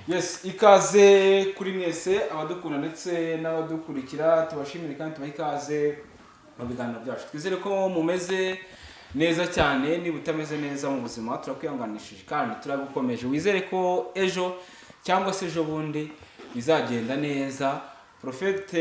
Yes, ikaze kuri mwese abadukunda ndetse n'abadukurikira tubashimire kandi tubaha ikaze mu biganiro byacu. Twizere ko mumeze neza cyane, niba utameze neza mu buzima turakwihanganishije kandi turagukomeje. Wizere ko ejo cyangwa se ejo bundi bizagenda neza. Prophet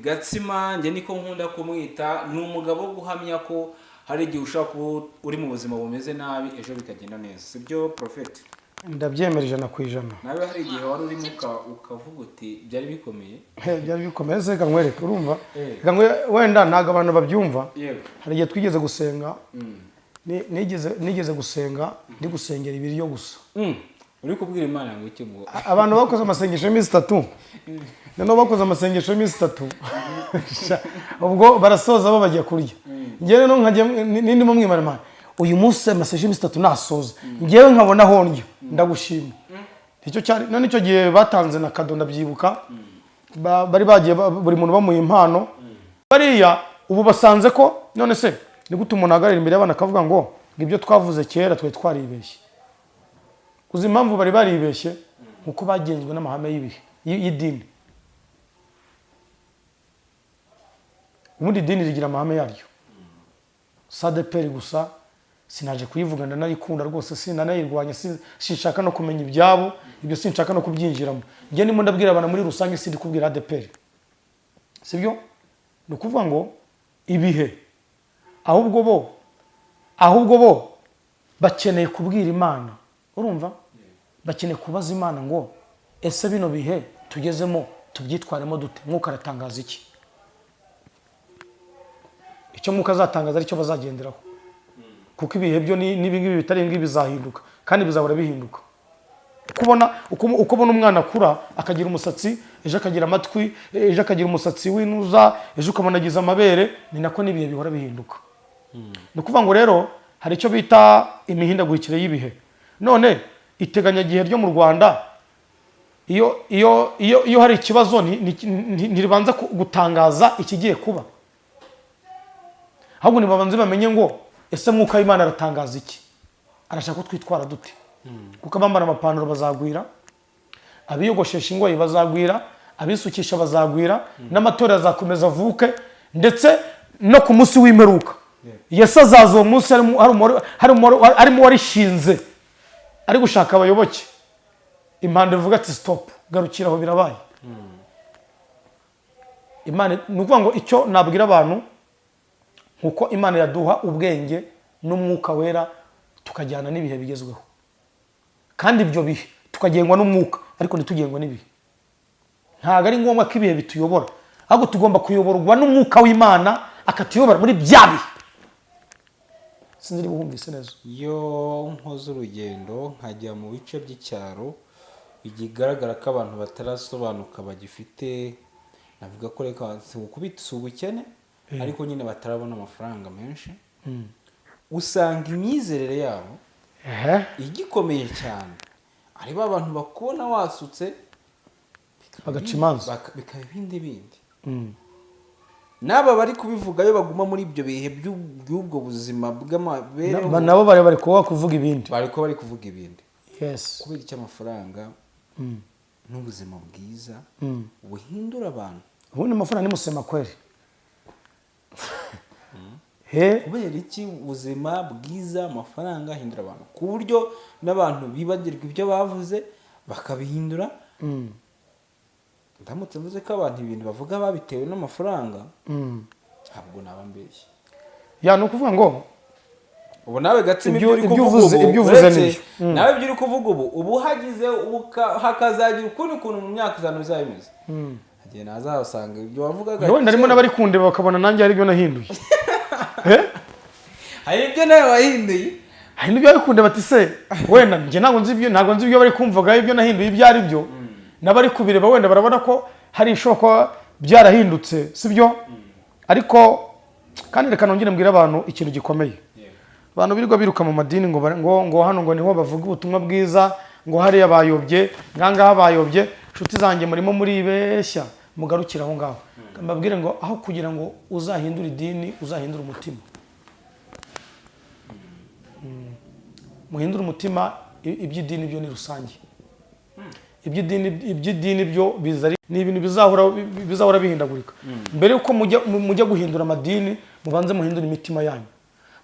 Gatsima nge niko nkunda kumwita, ni umugabo wo guhamya ko hari igihe ushaka kuba uri mu buzima bumeze nabi ejo bikagenda neza. Sibyo Prophet? Ndabyemera 100%. Nawe hari igihe wari urimo ukavuga uti byari bikomeye? Byari bikomeye se kankwereka urumva? Wenda ntago abantu babyumva. Hari igihe twigeze gusenga. Nigeze gusenga, ndi gusengera ibiryo gusa. Uri kubwira Imana ngo iki ngo? Abantu bakoze amasengesho y'imisi 3. None bakoze amasengesho y'imisi 3. Ubwo barasoza bo bagiye kurya. Ngewe no nkaje nindimo mwimana Imana. Uyu munsi amasengesho y'imisi 3 nasoza. Ngewe nkabona honyo. Ndagushima. Icyo cyari none icyo gihe batanze na kado ndabyibuka. Bari bagiye buri muntu bamuye impano. Bariya ubu basanze ko none se ni gute umuntu agarira imbere y'abana akavuga ngo ibyo twavuze kera twe twaribeshye. Uzi impamvu bari baribeshye nkuko bagenzwe n'amahame y'ibihe y'idini. Ubundi dini rigira amahame yaryo. Sadeperi gusa sinaje kuyivugana narikunda rwose sinanayirwanya sinshaka no kumenya ibyabo ibyo sinshaka no kubyinjiramo. Nge ndimo ndabwira abana muri rusange sindi kubwira ADPR. Sibyo? No kuvuga ngo ibihe ahubwo bo bakeneye kubwira Imana. Urumva? Bakeneye kubaza Imana ngo ese bino bihe tugezemo tubyitwaremo dute? Mwuka aratangaza iki? Icyo mwuka azatangaza ari cyo bazagenderaho. Kuko ibihe byo n'ibingibi bitari ngibi bizahinduka kandi bizabura bihinduka. Ukubona umwana akura akagira umusatsi, ejo akagira amatwi, ejo akagira umusatsi w'inuza, ejo ukabona agize amabere, ni nako n'ibihe bihora bihinduka. No kuvuga ngo rero hari icyo bita imihindagurikire y'ibihe. None iteganya gihe ryo mu Rwanda iyo hari ikibazo ntiribanza gutangaza ikigiye kuba. Ahubwo nibabanze bamenye ngo ese mwuka w'Imana aratangaza iki? Arashaka ko twitwara dute? Kuko abambara amapantaro bazagwira, abiyogoshesha ingoyi bazagwira, abisukisha bazagwira, n'amatora azakomeza avuke, ndetse no ku munsi w'imperuka Yesu azaza uwo munsi harimo warishinze ari gushaka abayoboke. Impande ivuga ati stop, garukiraho birabaye. Imana nukuvuga ngo icyo nabwira abantu nkuko Imana yaduha ubwenge n'umwuka wera tukajyana n'ibihe bigezweho. Kandi ibyo bihe tukagengwa n'umwuka ariko ntitugengwa n'ibihe. Ntago ari ngombwa ko ibihe bituyobora, ahubwo tugomba kuyoborwa n'umwuka w'Imana akatuyobora muri bya bihe. Sinzi niba wumvise neza. Yo nkoze urugendo nkajya mu bice by'icyaro bigaragara ko abantu batarasobanuka bagifite, navuga ko reka kubita ubukene ariko nyine batarabona amafaranga menshi. Usanga imyizerere yabo igikomeye cyane. Ari abantu bakubona wasutse bagaca imanza bikaba ibindi. Naba bari kubivuga yo baguma muri ibyo bihe by'ubwo buzima bw'amabereho, nabo bari kuvuga ibindi. bari kuvuga ibindi. Yes. Kubera icyo amafaranga n'ubuzima bwiza buhindura abantu. Ubundi amafaranga ni musema kweli. Kubera iki ubuzima bwiza amafaranga ahindura abantu ku buryo n'abantu bibagirwa ibyo bavuze bakabihindura. Ndamutse mvuze ko abantu ibintu bavuga babitewe n'amafaranga ntabwo naba mbeshye. No kuvuga ngo ubu nawe Gatsima ibyo uri kuvuga ubu hagize hakazagira ukundi kuntu mu myaka izana bizaba bimeze. Hagiye nazasanga ibyo wavugaga wenda arimo n'abari kundeba bakabona nanjye hari ibyo nahinduye. Hari ibyo nawe wahinduye? Hari n'ibyo bari kundeba bati se wenda njye ntabwo nzi ibyo bari kumvuga ibyo nahinduye ibyo ari byo. N'abari kubireba wenda barabona ko hari ishoka byarahindutse, sibyo? Ariko kandi reka nongere mbwira abantu ikintu gikomeye. Abantu birirwa biruka mu madini ngo hano ngo niho bavuga ubutumwa bwiza, ngo hari abayobye, ngangaha bayobye. Nshuti zanjye murimo muribeshya, mugarukira aho ngaho. Mbabwire ngo aho kugira ngo uzahindure idini, uzahindure umutima. Muhindure umutima, iby'idini byo ni rusange. iby'idini byo ni ibintu bizahora bihindagurika. Mbere yuko mujya guhindura amadini, mubanze muhindura imitima yanyu.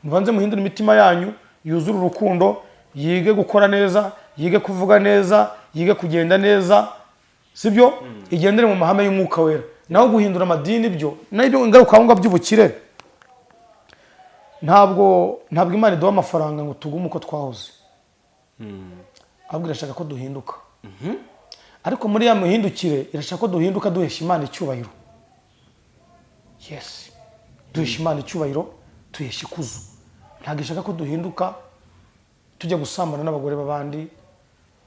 Mubanze muhindura imitima yanyu, yuzura urukundo, yige gukora neza, yige kuvuga neza, yige kugenda neza, sibyo? Igendere mu mahame y'Umwuka Wera. Naho guhindura amadini byo, n'ibyo ngaruka aho by'ubukire. Ntabwo Imana iduha amafaranga ngo tugume uko twahoze. Ahubwo irashaka ko duhinduka. Ariko muri ya muhindukire irashaka ko duhinduka duhesha Imana icyubahiro. Yes. Duhesha Imana icyubahiro, tuhesha ikuzo. Ntabwo ishaka ko duhinduka tujya gusambana n'abagore b'abandi,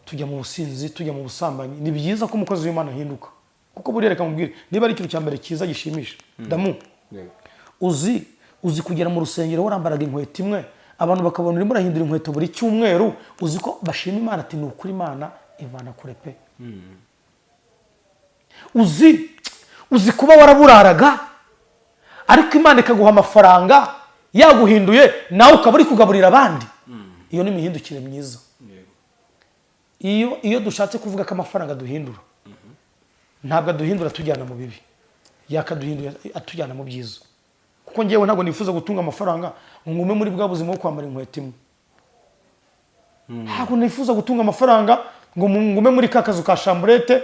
tujya mu businzi, tujya mu busambanyi. Ni byiza ko umukozi w'Imana ahinduka. Kuko buriya reka mubwire, niba ari ikintu cya mbere cyiza gishimisha. Damu. Uzi kugera mu rusengero warambaraga inkweto imwe, abantu bakabona urimo urahindura inkweto buri cyumweru, uzi ko bashima Imana ati ni ukuri Imana ivana kure pe. Uzi kuba waraburaraga ariko Imana ikaguha amafaranga yaguhinduye, nawe ukaba uri kugaburira abandi. Iyo ni imihindukire myiza. Iyo dushatse kuvuga ko amafaranga duhindura, ntabwo aduhindura tujyana mu bibi, yakaduhindura atujyana mu byiza. Kuko ngewe ntabwo nifuza gutunga amafaranga ngume muri bwa buzima bwo kwambara inkweto imwe. Ntabwo nifuza gutunga amafaranga ngo ngume muri ka kazu ka chambrette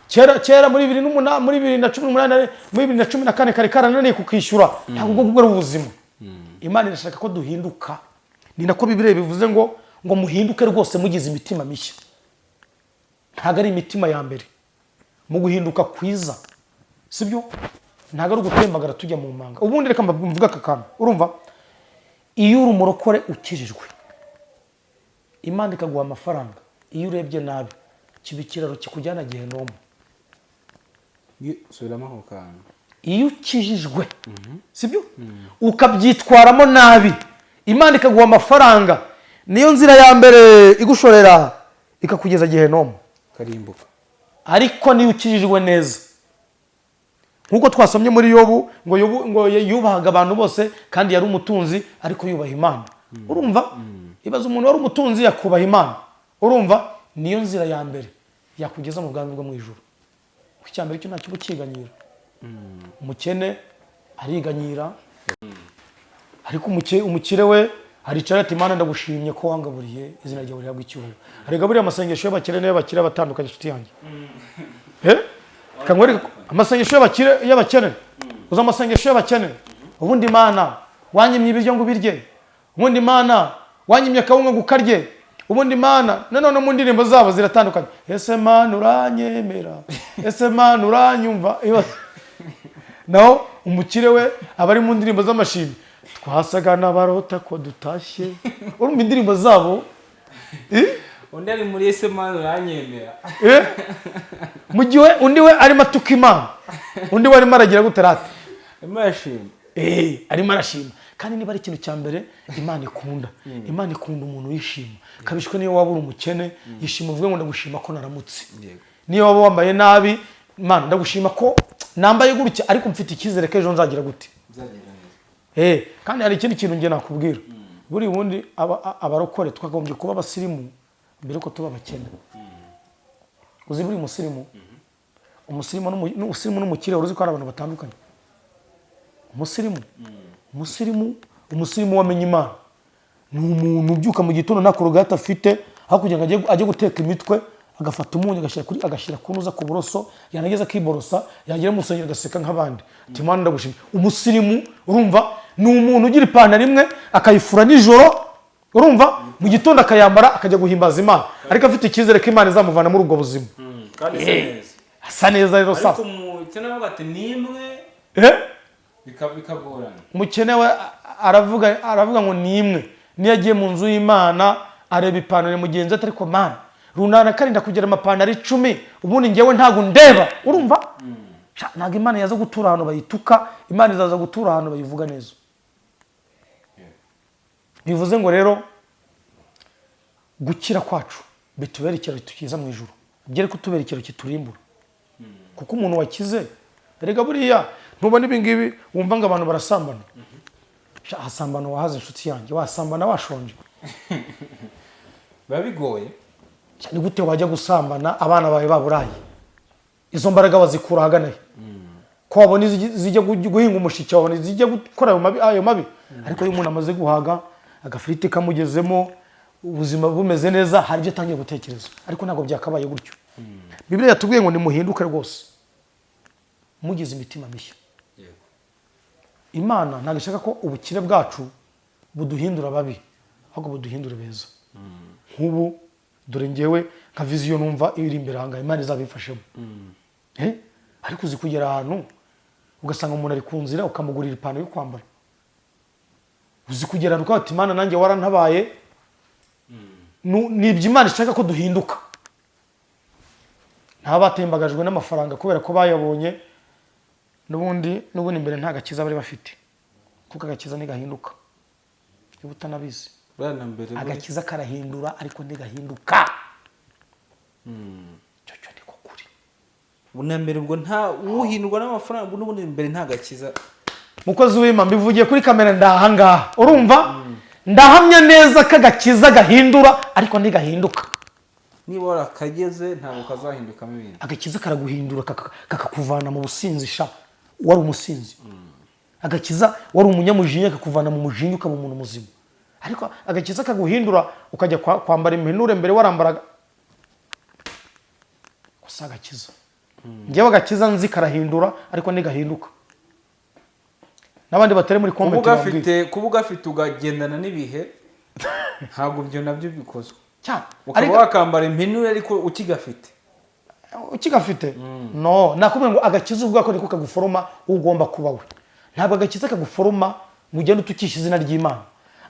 kera muri 2008 muri 2018 muri 2014 kare karananiye kukishyura. Ntabwo ubwo ari ubuzima. Imana irashaka ko duhinduka. Ni nako Bibiliya bivuze ngo muhinduke rwose mugize imitima mishya. Ntabwo ari imitima ya mbere mu guhinduka kwiza, sibyo? Ntabwo ari ugutembagara tujya mu manga. Ubundi reka mvuga akakantu, urumva? Iyo uri umurokore ukijijwe, Imana ikaguha amafaranga, iyo urebye nabi kiba ikiraro kikujyana Gehinomu. Subiramo ako kantu. Iyo ukijijwe, sibyo? Ukabyitwaramo nabi, Imana ikaguha amafaranga, niyo nzira ya mbere igushorera ikakugeza Gehinomu, karimbuka. Ariko niyo ukijijwe neza, nkuko twasomye muri Yobu, ngo yubahaga abantu bose kandi yari umutunzi ariko yubaha Imana. Urumva? Ibaza umuntu wari umutunzi yakubaha Imana. Urumva? Niyo nzira ya mbere yakugeza mu bwami bwo mu ijuru. Icya mbere cyo ntacyo bukiganyira. Umukene ariganyira. Ariko umukire we aricara ati Imana ndagushimye ko wangaburiye, izina ryawe rihabwa icyubahiro. Arega buriya amasengesho y'abakire nayo bakire batandukanye inshuti yanjye. Kangwari amasengesho y'abakene. Uza amasengesho y'abakene. Ubundi Imana wanyimye ibiryo ngo birye. Ubundi Imana wanyimye kawunga gukarye. Ubundi Imana none mu ndirimbo zabo ziratandukanye. Ese Mana uranyemera. Ese Mana uranyumva. Naho umukire we abari mu ndirimbo z'amashimwe. Twasaga n'abarota ko dutashye. Urumva indirimbo zabo? Undi ari muri Ese Mana uranyemera. Mu gihe undi we arimo atuka Imana. Undi we arimo aragira guterata. Imashini. Arimo arashima. Kandi niba ari ikintu cya mbere Imana ikunda. Imana ikunda umuntu wishima. Kabishwe niyo waba uri umukene, yishima uvuge ngo ndagushima ko naramutse. Niyo waba wambaye nabi, Imana ndagushima ko nambaye gutya ariko mfite icyizere ko ejo nzagira gute. Kandi hari ikindi kintu nge nakubwira. Buri wundi abarokore twagombye kuba abasirimu mbere ko tuba abakene. Uzi buri musirimu? Umusirimu n'umukire uruzi ko ari abantu batandukanye. Umusirimu wamenye Imana. Ni umuntu ubyuka mu gitondo nta korogate afite, aho kugira ngo ajye guteka imitwe, agafata umunyu agashyira kunuza ku buroso, yanageza akiborosa, yagera mu rusengero agaseka nk'abandi. Ati Imana ndagushimye. Umusirimu urumva ni umuntu ugira ipantaro imwe akayifura nijoro, urumva mu gitondo akayambara akajya guhimbaza Imana, ariko afite icyizere ko Imana izamuvana muri ubwo buzima. Kandi asa neza rero sa. Ariko umukene we ati nimwe bikagorana. Umukene we aravuga ngo nimwe. Niyo agiye mu nzu y'Imana areba ipantaro mugenzi ati ariko Mana runana karinda kugira amapantaro 10, ubundi ngewe ntago ndeba. Urumva? Ntago Imana yaza gutura ahantu bayituka, Imana izaza gutura ahantu bayivuga neza. Bivuze ngo rero gukira kwacu bitubera ikiraro tukiza mu ijuru, byere kutubera ikiraro kiturimbura. Kuko umuntu wakize erega buriya ntubona ibingibi wumva ngo abantu barasambana. Hasambana wahaze inshuti yanjye, wasambana washonje. Babigoye. ni gute wajya gusambana abana bawe baburaye? Izo mbaraga wazikura hagana he? Ko wabona zijya guhinga umushiki, wabona zijya gukora ayo mabi. Ariko iyo umuntu amaze guhaga agafiriti kamugezemo, ubuzima bumeze neza, hari ibyo atangiye gutekereza. Ariko ntabwo byakabaye gutyo. Bibiliya yatubwiye ngo nimuhinduke rwose, mugize imitima mishya. Imana ntabwo ishaka ko ubukire bwacu buduhindura babi, ahubwo buduhindura beza. Nk'ubu dore ngewe nka viziyo numva iri imbere ahangaha, Imana izabifashemo. Ariko uzi kugera ahantu ugasanga umuntu ari ku nzira ukamugurira ipantaro yo kwambara. Uzi kugera ahantu ukaba uti Imana nanjye warantabaye. Nibyo Imana ishaka ko duhinduka. Ntabatembagajwe n'amafaranga kubera ko bayabonye, n'ubundi imbere nta gakiza bari bafite, kuko agakiza ntigahinduka. Niba utanabizi, agakiza karahindura ariko ntigahinduka. Cyo niko kuri. Bunambere ubwo nta uhindurwa n'amafaranga, n'ubundi imbere nta gakiza. Mukozi w'Imana, mbivugiye kuri kamera ndahangaha, urumva? Ndahamya neza ko agakiza gahindura ariko ntigahinduka. Niba warakageze ntabwo kazahindukamo ibintu. Agakiza karaguhindura kakakuvana mu businzi, wari umusinzi. Agakiza wari umunyamujinya kakuvana mu mujinya ukaba umuntu muzima. Ariko agakiza kaguhindura ukajya kwambara impenure mbere warambaraga. Gusa agakiza. Ngewe agakiza nzi karahindura ariko ntigahinduka. N'abandi batari muri comment kuba ugafite ugagendana n'ibihe ntabwo byo nabyo bikozwe. Cyane. Ukaba wakambara impenure ariko ukigafite. No, nakubwiye ngo agakiza ubwa ko niko kaguforoma ugomba kuba we. Ntabwo agakiza kaguforoma mu gihe utukisha izina ry'Imana.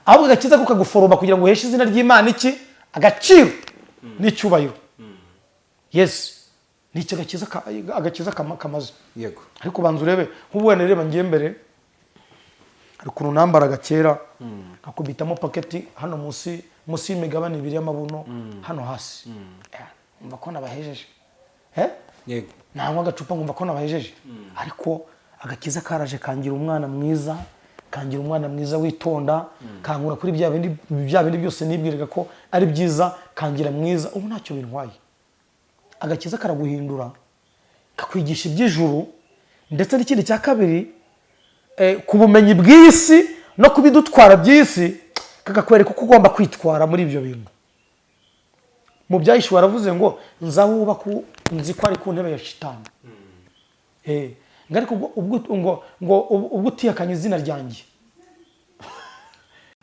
Ahubwo agakiza ko kaguforoma kugira ngo uheshe izina ry'Imana iki agaciro n'icyubahiro. Yes. Nicyo agakiza kamaze. Yego. Ariko banza urebe nk'ubwana reba ngiye mbere ariko nambaraga kera akubitamo paketi hano munsi y'imigabane ibiri y'amabuno hano hasi. Umva ko nabahejeje. Yego. Nanywa agacupa ngumva ko nabahejeje. Ariko agakiza karaje kangira umwana mwiza witonda, kankura kuri bya bindi byose nibwiraga ko ari byiza, kangira mwiza. Ubu ntacyo bintwaye. Agakiza karaguhindura, kakwigisha iby'ijuru, ndetse n'ikindi cya kabiri ku bumenyi bw'isi no kubidutwara by'isi, kakakwereka uko ugomba kwitwara muri ibyo bintu. Mu byahishwe waravuze ngo nzawubaka nzi ko ari ku ntebe ya shitani. Ariko ubwo utiyakanye izina ryanjye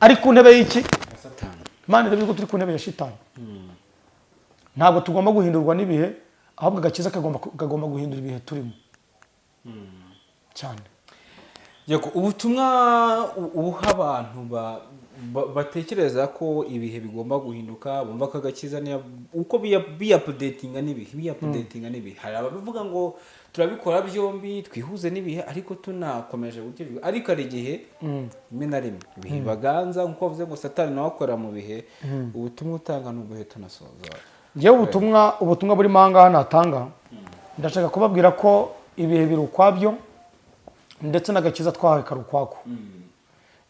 ari ku ntebe y'iki? Satani. Imana irabizi ko turi ku ntebe ya shitani. Ntabwo tugomba guhindurwa n'ibihe, ahubwo agakiza kagomba guhindura ibihe turimo. Cyane. Yego, ubutumwa uha abantu batekereza ko ibihe bigomba guhinduka, bumva ko agakiza uko biyapudetinga n'ibihe. Hari abavuga ngo turabikora byombi twihuze n'ibihe ariko tunakomeje gukira. Ariko ari igihe rimwe na rimwe ibihe baganza, nkuko bavuze ngo Satani nawe akora mu bihe. Ubutumwa utanga n'ubuhe tunasoza. Ngewe ubutumwa buri mahanga natanga, ndashaka kubabwira ko ibihe biri ukwabyo, ndetse n'agakiza twahawe kari ukwako.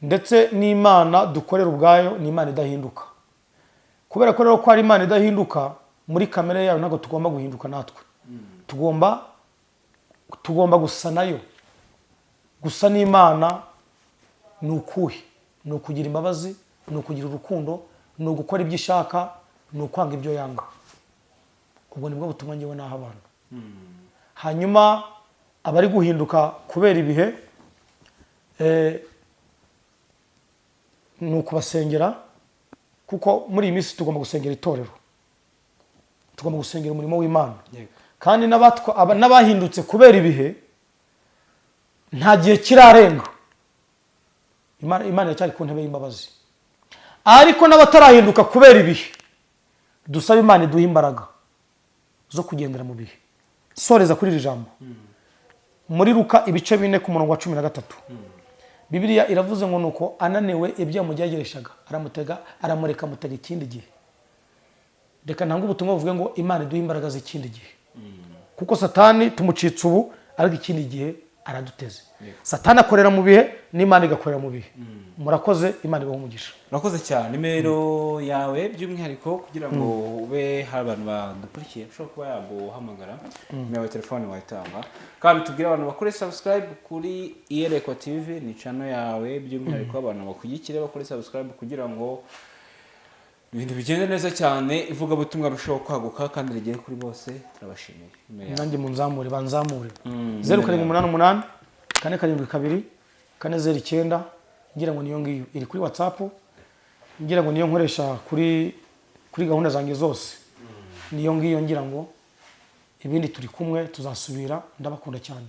Ndetse n'Imana dukorera ubwayo ni Imana idahinduka. Kubera ko rero ko ari Imana idahinduka, muri kamere yayo ntabwo tugomba guhinduka natwe. Tugomba gusa nayo. Gusa n'Imana ni ukuhe? Ni ukugira imbabazi, ni ukugira urukundo, ni ugukora ibyo ishaka, ni ukwanga ibyo yanga. Ubwo nibwo butumwa ngewe naha abantu. Hanyuma abari guhinduka kubera ibihe, ni ukubasengera, kuko muri iyi minsi tugomba gusengera itorero, tugomba gusengera umurimo w'Imana. Kandi n'abahindutse kubera ibihe nta gihe kirarenga, Imana iracyari ku ntebe y'imbabazi. Ariko n'abatarahinduka kubera ibihe, dusaba Imana iduha imbaraga zo kugendera mu bihe. Soreza kuri iri jambo muri Luka ibice 4 ku murongo wa 13. Bibiliya iravuze ngo nuko ananiwe ibyo yamugeragereshaga aramureka mutega ikindi gihe. Reka ntango ubutumwa buvuge ngo Imana iduha imbaraga z'ikindi gihe, kuko Satani tumucitse ubu ariko ikindi gihe araduteze. Satani akorera mu bihe n'Imana igakorera mu bihe. Murakoze, Imana ibahe umugisha. Urakoze cyane. Nimero yawe by'umwihariko kugira ngo ube hari abantu badukurikiye ushobora kuba yaguhamagara, nimero ya telefone wayitanga, kandi tubwire abantu bakore subscribe kuri Iyerekwa TV, ni channel yawe by'umwihariko abantu bakugikire bakore subscribe kugira ngo ibintu bigende neza cyane, ivugabutumwa rushaho kwaguka kandi rigere kuri bose. Turabashimiye. Nanjye munzamure, banzamure. 0788 472 409, ngira ngo niyo ngiyo iri kuri WhatsApp, ngira ngo niyo nkoresha kuri gahunda zanjye zose, niyo ngiyo ngira ngo ibindi turi kumwe tuzasubira. Ndabakunda cyane.